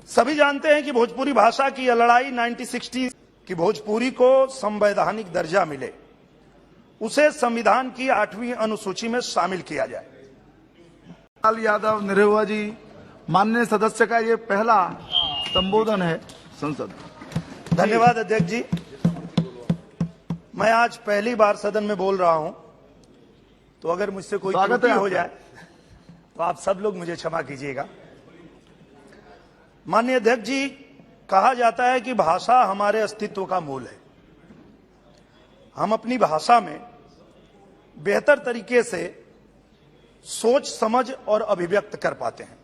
सभी जानते हैं कि भोजपुरी भाषा की यह लड़ाई 1960 की भोजपुरी को संवैधानिक दर्जा मिले, उसे संविधान की 8वीं अनुसूची में शामिल किया जाए। लाल यादव निरहुआ जी, माननीय सदस्य का ये पहला संबोधन है संसद। धन्यवाद अध्यक्ष जी। मैं आज पहली बार सदन में बोल रहा हूं, तो अगर मुझसे कोई त्रुटि हो जाए तो आप सब लोग मुझे क्षमा कीजिएगा। माननीय अध्यक्ष जी, कहा जाता है कि भाषा हमारे अस्तित्व का मूल है। हम अपनी भाषा में बेहतर तरीके से सोच समझ और अभिव्यक्त कर पाते हैं।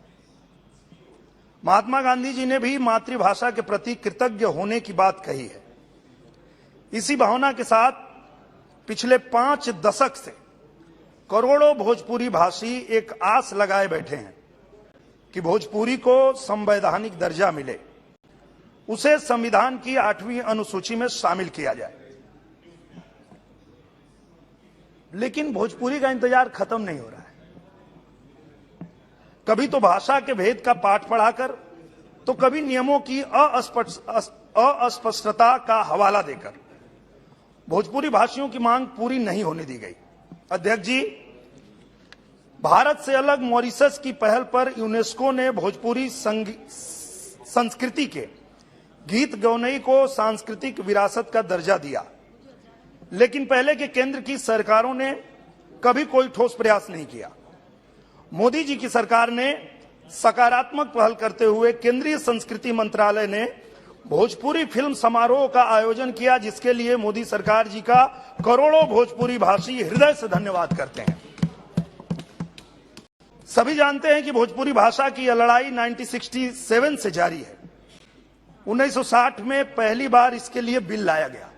महात्मा गांधी जी ने भी मातृभाषा के प्रति कृतज्ञ होने की बात कही है। इसी भावना के साथ पिछले 5 दशक से करोड़ों भोजपुरी भाषी एक आस लगाए बैठे हैं कि भोजपुरी को संवैधानिक दर्जा मिले, उसे संविधान की 8वीं अनुसूची में शामिल किया जाए। लेकिन भोजपुरी का इंतजार खत्म नहीं हो रहा है। कभी तो भाषा के भेद का पाठ पढ़ाकर, तो कभी नियमों की अस्पष्टता का हवाला देकर भोजपुरी भाषियों की मांग पूरी नहीं होने दी गई। अध्यक्ष जी, भारत से अलग मॉरिशस की पहल पर यूनेस्को ने भोजपुरी संस्कृति के गीत गौनई को सांस्कृतिक विरासत का दर्जा दिया, लेकिन पहले के केंद्र की सरकारों ने कभी कोई ठोस प्रयास नहीं किया। मोदी जी की सरकार ने सकारात्मक पहल करते हुए केंद्रीय संस्कृति मंत्रालय ने भोजपुरी फिल्म समारोह का आयोजन किया, जिसके लिए मोदी सरकार जी का करोड़ों भोजपुरी भाषी हृदय से धन्यवाद करते हैं। सभी जानते हैं कि भोजपुरी भाषा की यह लड़ाई 1967 से जारी है। 1960 में पहली बार इसके लिए बिल लाया गया।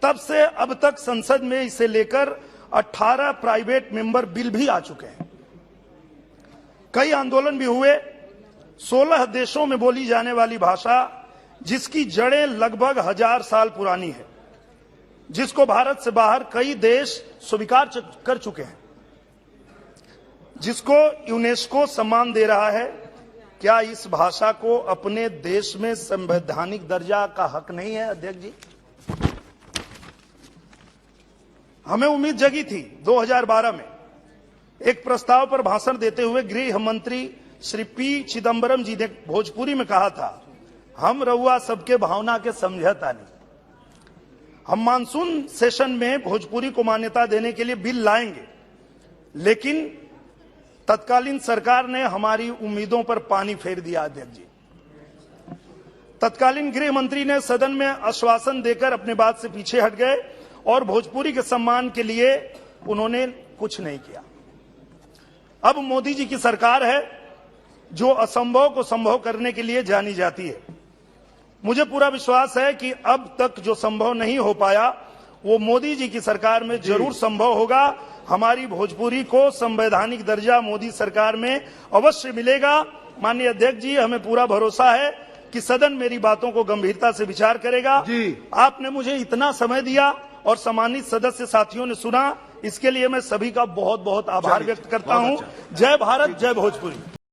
तब से अब तक संसद में इसे लेकर 18 प्राइवेट मेंबर बिल भी आ चुके हैं। कई आंदोलन भी हुए। 16 देशों में बोली जाने वाली भाषा, जिसकी जड़ें लगभग 1000 साल पुरानी है, जिसको भारत से बाहर कई देश स्वीकार कर चुके हैं, जिसको यूनेस्को सम्मान दे रहा है, क्या इस भाषा को अपने देश में संवैधानिक दर्जा का हक नहीं है? अध्यक्ष जी, हमें उम्मीद जगी थी 2012 में एक प्रस्ताव पर भाषण देते हुए गृह मंत्री श्री पी चिदम्बरम जी ने भोजपुरी में कहा था, हम रउआ सबके भावना के समझता नहीं। हम मानसून सेशन में भोजपुरी को मान्यता देने के लिए बिल लाएंगे, लेकिन तत्कालीन सरकार ने हमारी उम्मीदों पर पानी फेर दिया। अध्यक्ष जी, तत्कालीन गृह मंत्री ने सदन में आश्वासन देकर अपने बात से पीछे हट गए और भोजपुरी के सम्मान के लिए उन्होंने कुछ नहीं किया। अब मोदी जी की सरकार है, जो असंभव को संभव करने के लिए जानी जाती है। मुझे पूरा विश्वास है कि अब तक जो संभव नहीं हो पाया, वो मोदी जी की सरकार में जरूर संभव होगा। हमारी भोजपुरी को संवैधानिक दर्जा मोदी सरकार में अवश्य मिलेगा। माननीय अध्यक्ष जी, हमें पूरा भरोसा है कि सदन मेरी बातों को गंभीरता से विचार करेगा। आपने मुझे इतना समय दिया और सम्मानित सदस्य साथियों ने सुना, इसके लिए मैं सभी का बहुत बहुत आभार व्यक्त करता हूं। जय भारत, जय भोजपुरी।